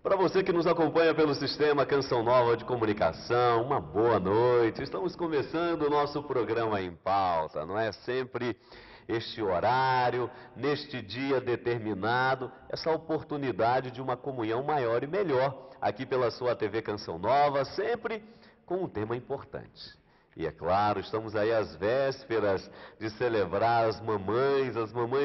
Para você que nos acompanha pelo sistema Canção Nova de Comunicação, uma boa noite. Estamos começando o nosso programa Em Pauta, não é? Sempre este horário, neste dia determinado, essa oportunidade de uma comunhão maior e melhor, aqui pela sua TV Canção Nova, sempre com um tema importante. E é claro, estamos aí às vésperas de celebrar as mamães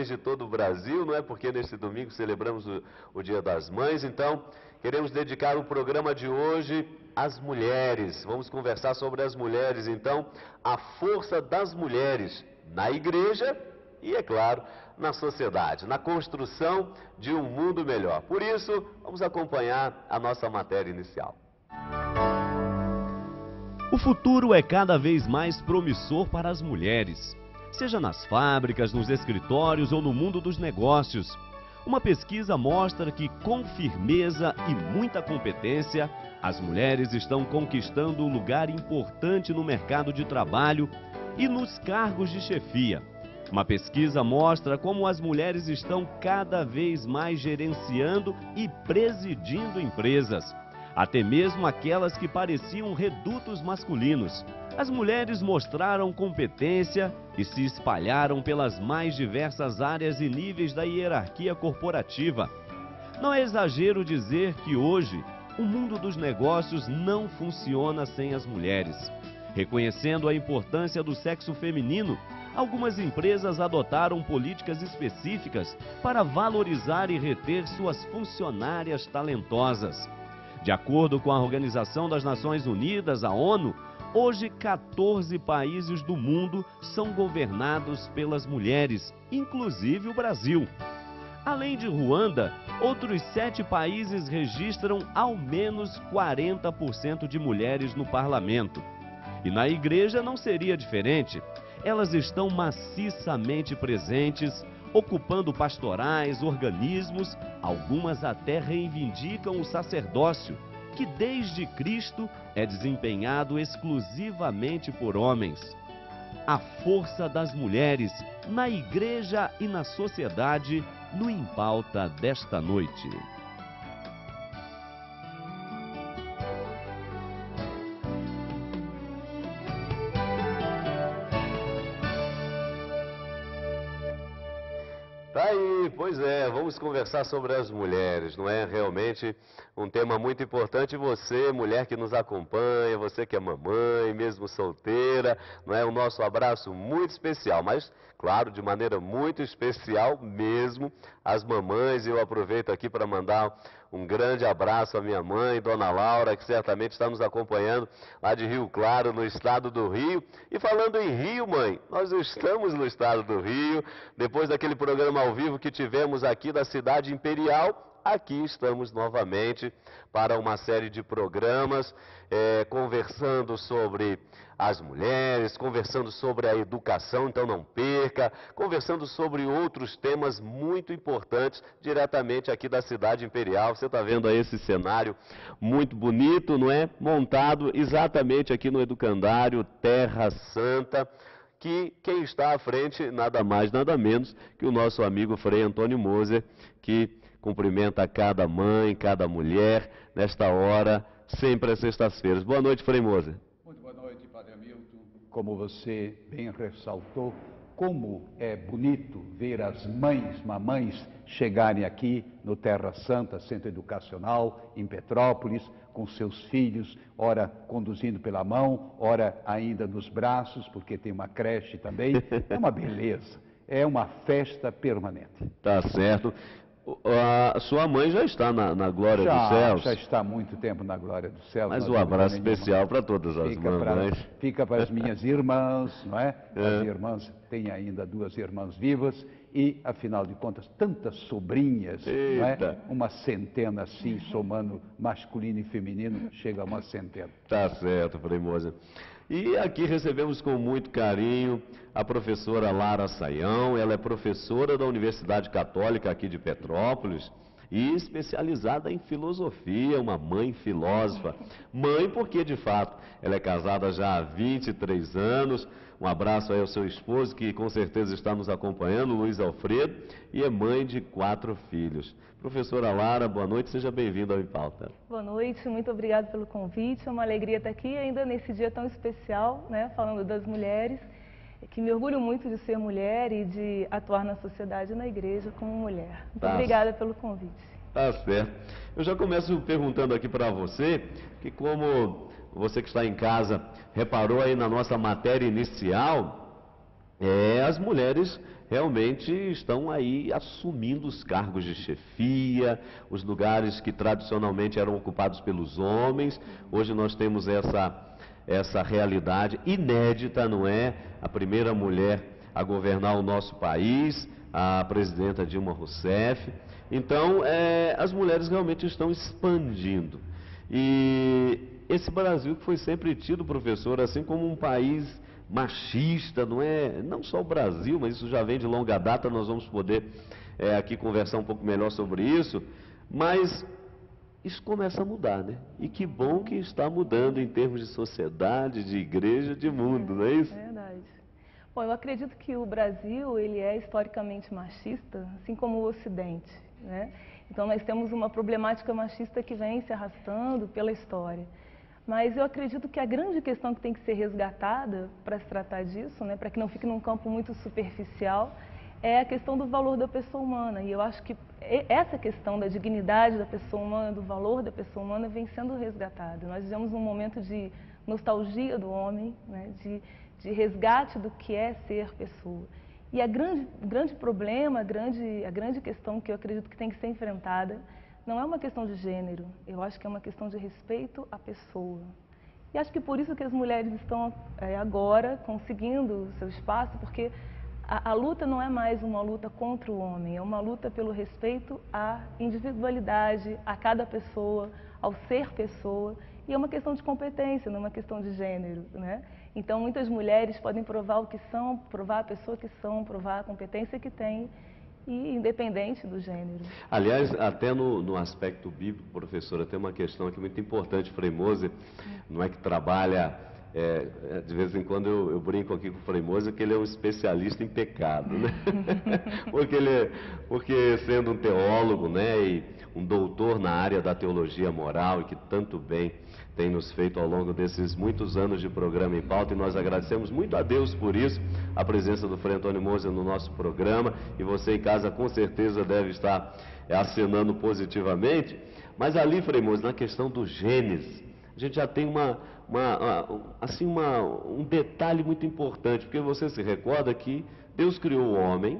de todo o Brasil, não é? Porque neste domingo celebramos o Dia das Mães, então queremos dedicar o programa de hoje às mulheres. Vamos conversar sobre as mulheres, então, a força das mulheres na igreja e, é claro, na sociedade, na construção de um mundo melhor. Por isso, vamos acompanhar a nossa matéria inicial. O futuro é cada vez mais promissor para as mulheres, seja nas fábricas, nos escritórios ou no mundo dos negócios. Uma pesquisa mostra que, com firmeza e muita competência, as mulheres estão conquistando um lugar importante no mercado de trabalho e nos cargos de chefia. Uma pesquisa mostra como as mulheres estão cada vez mais gerenciando e presidindo empresas, até mesmo aquelas que pareciam redutos masculinos. As mulheres mostraram competência e se espalharam pelas mais diversas áreas e níveis da hierarquia corporativa. Não é exagero dizer que hoje o mundo dos negócios não funciona sem as mulheres. Reconhecendo a importância do sexo feminino, algumas empresas adotaram políticas específicas para valorizar e reter suas funcionárias talentosas. De acordo com a Organização das Nações Unidas, a ONU, hoje 14 países do mundo são governados pelas mulheres, inclusive o Brasil. Além de Ruanda, outros 7 países registram ao menos 40% de mulheres no parlamento. E na igreja não seria diferente. Elas estão maciçamente presentes, ocupando pastorais, organismos, algumas até reivindicam o sacerdócio, que desde Cristo é desempenhado exclusivamente por homens. A força das mulheres na igreja e na sociedade no Em Pauta desta noite. Tá aí, pois é, vamos conversar sobre as mulheres, não é? Realmente um tema muito importante. Você, mulher que nos acompanha, você que é mamãe, mesmo solteira, não é? O nosso abraço muito especial, mas, claro, de maneira muito especial mesmo, as mamães. Eu aproveito aqui para mandar um grande abraço à minha mãe, Dona Laura, que certamente está nos acompanhando lá de Rio Claro, no estado do Rio. E falando em Rio, mãe, nós estamos no estado do Rio, depois daquele programa ao vivo que tivemos aqui da Cidade Imperial. Aqui estamos novamente para uma série de programas, conversando sobre as mulheres, conversando sobre a educação, então não perca, conversando sobre outros temas muito importantes, diretamente aqui da Cidade Imperial. Você está vendo aí esse cenário muito bonito, não é? Montado exatamente aqui no Educandário Terra Santa, que quem está à frente, nada mais, nada menos que o nosso amigo Frei Antônio Moser, que cumprimenta cada mãe, cada mulher, nesta hora, sempre às sextas-feiras. Boa noite, Frei Moser. Muito boa noite, Padre Hamilton. Como você bem ressaltou, como é bonito ver as mamães chegarem aqui no Terra Santa, Centro Educacional, em Petrópolis, com seus filhos, ora conduzindo pela mão, ora ainda nos braços, porque tem uma creche também. É uma beleza, é uma festa permanente. Tá certo. A sua mãe já está na glória dos céus? Já está há muito tempo na glória dos céus. Mas um abraço especial para todas as mamães. Fica para as minhas irmãs, não é? As irmãs, tem ainda 2 irmãs vivas e, afinal de contas, tantas sobrinhas, não é? Uma centena assim, somando masculino e feminino, chega a uma centena. Tá certo, Frei Moser. E aqui recebemos com muito carinho a professora Lara Saião. Ela é professora da Universidade Católica aqui de Petrópolis e especializada em filosofia, uma mãe filósofa. Mãe porque, de fato, ela é casada já há 23 anos. Um abraço aí ao seu esposo, que com certeza está nos acompanhando, Luiz Alfredo, e é mãe de 4 filhos. Professora Lara, boa noite, seja bem-vinda ao Em Pauta. Boa noite, muito obrigada pelo convite, é uma alegria estar aqui, ainda nesse dia tão especial, né, falando das mulheres, que me orgulho muito de ser mulher e de atuar na sociedade e na igreja como mulher. Muito obrigada pelo convite. Tá certo. Eu já começo perguntando aqui para você, que como você que está em casa reparou aí na nossa matéria inicial, as mulheres realmente estão aí assumindo os cargos de chefia, os lugares que tradicionalmente eram ocupados pelos homens. Hoje nós temos essa realidade inédita, não é? A primeira mulher a governar o nosso país, a presidenta Dilma Rousseff. Então, as mulheres realmente estão expandindo. E esse Brasil que foi sempre tido, professor, assim como um país machista, não é? Não só o Brasil, mas isso já vem de longa data, nós vamos poder aqui conversar um pouco melhor sobre isso, mas isso começa a mudar, né? E que bom que está mudando em termos de sociedade, de igreja, de mundo, não é isso? É verdade. Bom, eu acredito que o Brasil, ele é historicamente machista, assim como o Ocidente, né? Então nós temos uma problemática machista que vem se arrastando pela história. Mas eu acredito que a grande questão que tem que ser resgatada para se tratar disso, né, para que não fique num campo muito superficial, é a questão do valor da pessoa humana. E eu acho que essa questão da dignidade da pessoa humana, do valor da pessoa humana, vem sendo resgatada. Nós vivemos um momento de nostalgia do homem, né, de resgate do que é ser pessoa. E o grande problema, a grande questão que eu acredito que tem que ser enfrentada, não é uma questão de gênero, eu acho que é uma questão de respeito à pessoa. E acho que por isso que as mulheres estão agora conseguindo seu espaço, porque a luta não é mais uma luta contra o homem, é uma luta pelo respeito à individualidade, a cada pessoa, ao ser pessoa, e é uma questão de competência, não é uma questão de gênero, né? Então muitas mulheres podem provar o que são, provar a pessoa que são, provar a competência que têm, e independente do gênero. Aliás, até no aspecto bíblico, professora, tem uma questão aqui muito importante. Frei Moser, não é que trabalha, de vez em quando eu brinco aqui com o Frei Moser, que ele é um especialista em pecado, né? porque sendo um teólogo, né, e um doutor na área da teologia moral, e que tanto bem tem nos feito ao longo desses muitos anos de programa Em Pauta, e nós agradecemos muito a Deus por isso, a presença do Frei Antônio Moser no nosso programa, e você em casa com certeza deve estar acenando positivamente. Mas ali, Frei Moser, na questão do Gênesis, a gente já tem um detalhe muito importante, porque você se recorda que Deus criou o homem,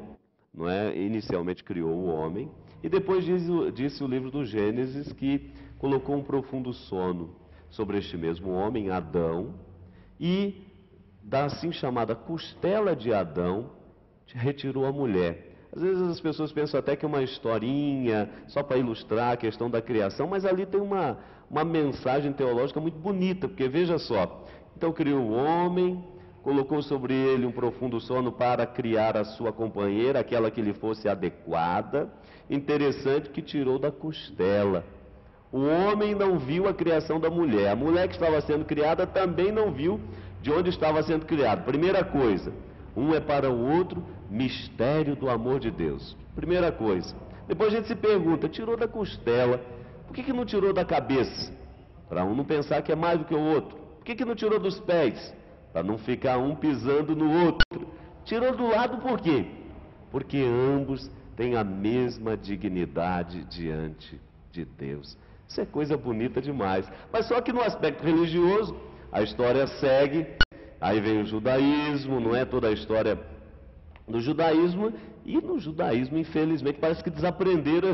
não é? Inicialmente criou o homem, e depois disse o livro do Gênesis que colocou um profundo sono sobre este mesmo homem, Adão, e da assim chamada costela de Adão, retirou a mulher. Às vezes as pessoas pensam até que é uma historinha, só para ilustrar a questão da criação, mas ali tem uma mensagem teológica muito bonita, porque veja só, então criou o homem, colocou sobre ele um profundo sono para criar a sua companheira, aquela que lhe fosse adequada. Interessante que tirou da costela. O homem não viu a criação da mulher. A mulher que estava sendo criada também não viu de onde estava sendo criado. Primeira coisa, um é para o outro mistério do amor de Deus. Primeira coisa. Depois a gente se pergunta, tirou da costela, por que não tirou da cabeça? Para um não pensar que é mais do que o outro. Por que não tirou dos pés? Para não ficar um pisando no outro. Tirou do lado por quê? Porque ambos têm a mesma dignidade diante de Deus. Isso é coisa bonita demais. Mas só que no aspecto religioso, a história segue, aí vem o judaísmo, não é toda a história do judaísmo, e no judaísmo, infelizmente, parece que desaprenderam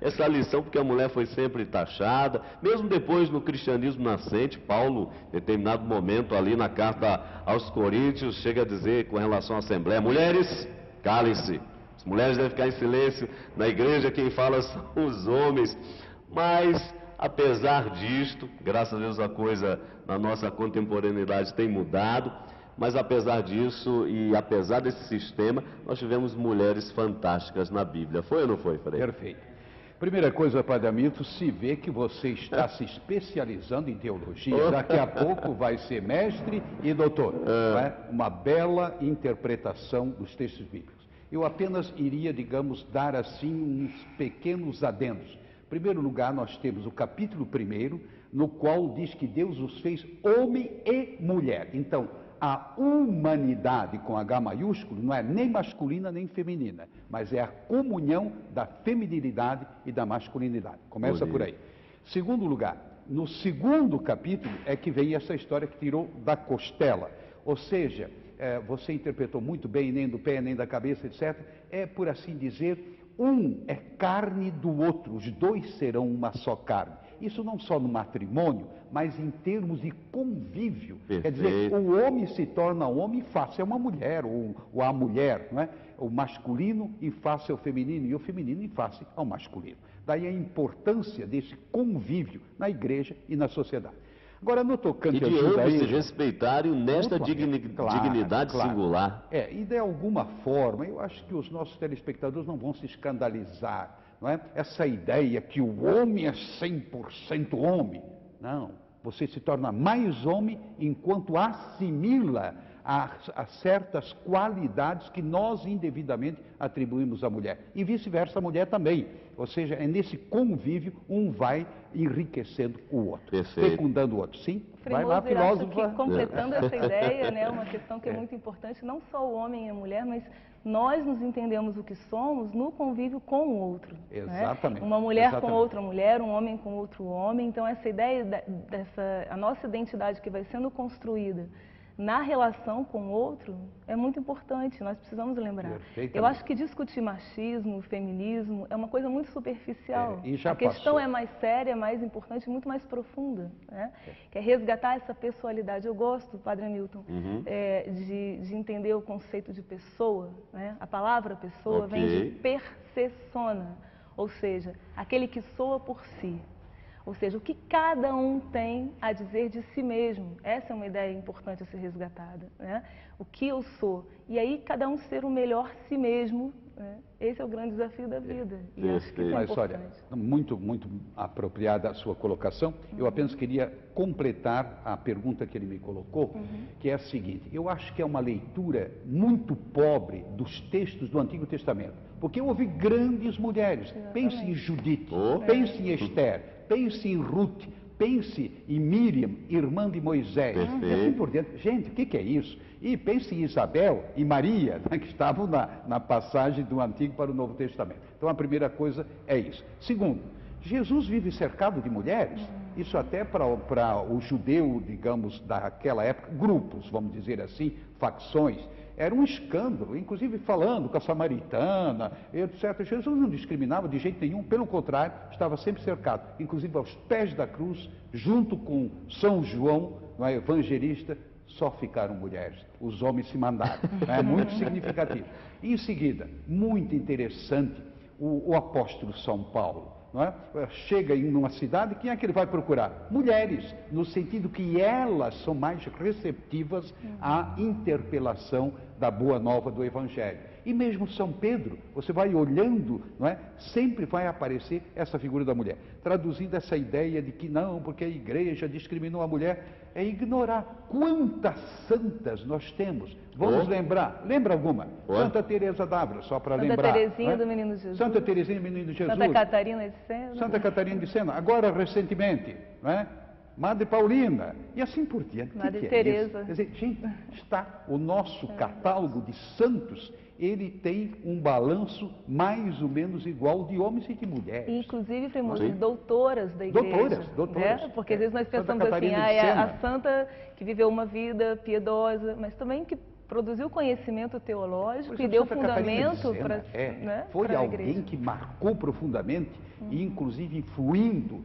essa lição, porque a mulher foi sempre taxada. Mesmo depois no cristianismo nascente, Paulo, em determinado momento ali na carta aos Coríntios, chega a dizer com relação à Assembleia: mulheres, calem-se, as mulheres devem ficar em silêncio, na igreja quem fala são os homens. Mas, apesar disto, graças a Deus a coisa na nossa contemporaneidade tem mudado, mas apesar disso e apesar desse sistema, nós tivemos mulheres fantásticas na Bíblia. Foi ou não foi, Frei? Perfeito. Primeira coisa, Padre Hamilton, se vê que você está se especializando em teologia. Daqui a pouco vai ser mestre e doutor. Não é? Uma bela interpretação dos textos bíblicos. Eu apenas iria, digamos, dar assim uns pequenos adendos. Em primeiro lugar, nós temos o capítulo 1, no qual diz que Deus os fez homem e mulher. Então, a humanidade com H maiúsculo não é nem masculina nem feminina, mas é a comunhão da feminilidade e da masculinidade. Começa por aí. Segundo lugar, no segundo capítulo é que vem essa história que tirou da costela. Ou seja, você interpretou muito bem, nem do pé, nem da cabeça, etc. É, por assim dizer, um é carne do outro, os dois serão uma só carne. Isso não só no matrimônio, mas em termos de convívio. Perfeito. Quer dizer, o homem se torna homem face a uma mulher, ou a mulher, não é? O masculino em face ao feminino e o feminino em face ao masculino. Daí a importância desse convívio na igreja e na sociedade. Agora, no tocante e de ambos se respeitarem nesta dignidade singular. E de alguma forma, eu acho que os nossos telespectadores não vão se escandalizar, não é? Essa ideia que o homem é 100% homem. Não, você se torna mais homem enquanto assimila a certas qualidades que nós indevidamente atribuímos à mulher. E vice-versa, a mulher também. Ou seja, é nesse convívio, um vai enriquecendo o outro, Perfeito. fecundando o outro. Sim, vai lá, filósofa. Completando essa ideia, né, uma questão que é muito importante, não só o homem e a mulher, mas nós nos entendemos o que somos no convívio com o outro. Exatamente. Né? Uma mulher Exatamente. com outra mulher, um homem com outro homem. Então, essa ideia a nossa identidade que vai sendo construída na relação com o outro é muito importante, nós precisamos lembrar. Eu acho que discutir machismo, feminismo, é uma coisa muito superficial. A questão é mais séria, mais importante, muito mais profunda. Né? Que é resgatar essa pessoalidade. Eu gosto, Padre Hamilton, de entender o conceito de pessoa. Né? A palavra pessoa vem de persona, ou seja, aquele que soa por si. Ou seja, o que cada um tem a dizer de si mesmo. Essa é uma ideia importante a ser resgatada. Né? O que eu sou. E aí, cada um ser o melhor si mesmo. Né? Esse é o grande desafio da vida. E acho que isso é importante. Olha, muito apropriada a sua colocação. Eu apenas queria completar a pergunta que ele me colocou, que é a seguinte. Eu acho que é uma leitura muito pobre dos textos do Antigo Testamento. Porque houve grandes mulheres. Exatamente. Pense em Judite, pense em Esther. Pense em Ruth, pense em Miriam, irmã de Moisés, e assim por diante. Gente, o que é isso? E pense em Isabel e Maria, né, que estavam na passagem do Antigo para o Novo Testamento. Então, a primeira coisa é isso. Segundo, Jesus vive cercado de mulheres. Isso até para o judeu, digamos, daquela época, grupos, vamos dizer assim, facções. Era um escândalo, inclusive falando com a samaritana, etc. Jesus não discriminava de jeito nenhum, pelo contrário, estava sempre cercado, inclusive aos pés da cruz, junto com São João, evangelista, só ficaram mulheres, os homens se mandaram. É muito significativo. Em seguida, muito interessante, o apóstolo São Paulo. Não é? Chega em uma cidade, quem é que ele vai procurar? Mulheres, no sentido que elas são mais receptivas à interpelação da boa nova do Evangelho. E mesmo São Pedro, você vai olhando, não é? Sempre vai aparecer essa figura da mulher. Traduzindo essa ideia de que não, porque a igreja discriminou a mulher, é ignorar quantas santas nós temos. Vamos lembrar, lembra alguma? Santa Teresa d'Ávila, só para lembrar. Santa Teresinha do Menino Jesus. Santa Teresinha do Menino Jesus. Santa Catarina de Sena. Santa Catarina de Sena. Agora, recentemente, não é? Madre Paulina, e assim por diante. Madre Teresa. Quer dizer, gente, está o nosso catálogo de santos, ele tem um balanço mais ou menos igual de homens e de mulheres. Inclusive, de doutoras da igreja. Doutoras. Né? Porque às vezes nós pensamos assim, é a santa que viveu uma vida piedosa, mas também que produziu conhecimento teológico e deu fundamento para foi alguém que marcou profundamente e inclusive influindo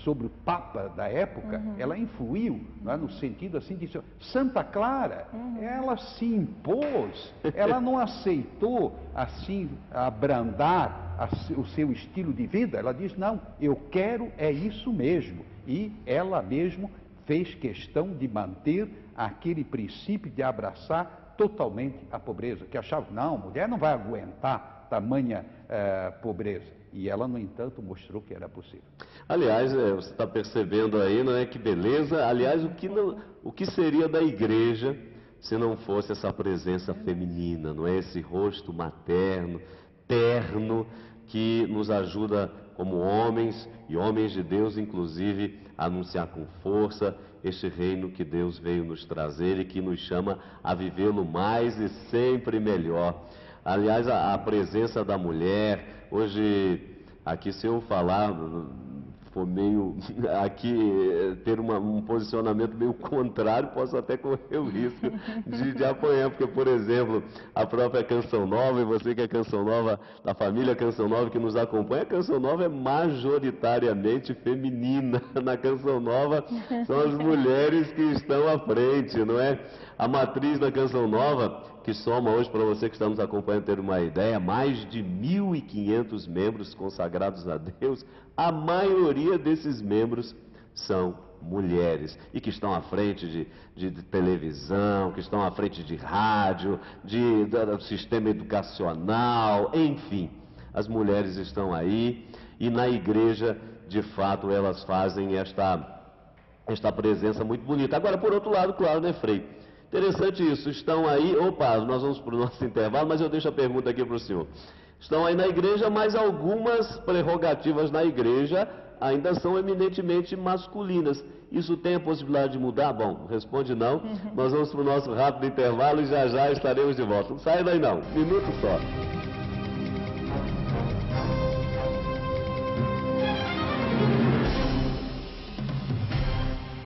sobre o Papa da época, ela influiu, no sentido assim de Santa Clara, ela se impôs, ela não aceitou assim abrandar o seu estilo de vida, ela diz, não, eu quero é isso mesmo, e ela mesmo fez questão de manter aquele princípio de abraçar totalmente a pobreza, que achava, não, mulher não vai aguentar tamanha pobreza. E ela, no entanto, mostrou que era possível. Aliás, você está percebendo aí, não é, que beleza? Aliás, o que seria da igreja se não fosse essa presença feminina, não é? Esse rosto materno, terno, que nos ajuda como homens e homens de Deus, inclusive, a anunciar com força este reino que Deus veio nos trazer e que nos chama a vivê-lo mais e sempre melhor. Aliás, a presença da mulher, hoje, aqui se eu falar, for meio, aqui ter um posicionamento meio contrário, posso até correr o risco de apanhar, porque, por exemplo, a própria Canção Nova, e você que é Canção Nova, da família Canção Nova que nos acompanha, a Canção Nova é majoritariamente feminina. Na Canção Nova são as mulheres que estão à frente, não é? A matriz da Canção Nova, que soma hoje, para você que está nos acompanhando ter uma ideia, mais de 1.500 membros consagrados a Deus. A maioria desses membros são mulheres e que estão à frente de televisão, que estão à frente de rádio, do sistema educacional, enfim. As mulheres estão aí e na igreja, de fato, elas fazem esta presença muito bonita. Agora, por outro lado, claro, né, Frei? Interessante isso, estão aí, nós vamos para o nosso intervalo, mas eu deixo a pergunta aqui para o senhor. Estão aí na igreja, mas algumas prerrogativas na igreja ainda são eminentemente masculinas. Isso tem a possibilidade de mudar? Bom, responde não. Nós vamos para o nosso rápido intervalo e já já estaremos de volta. Não sai daí não, minuto só.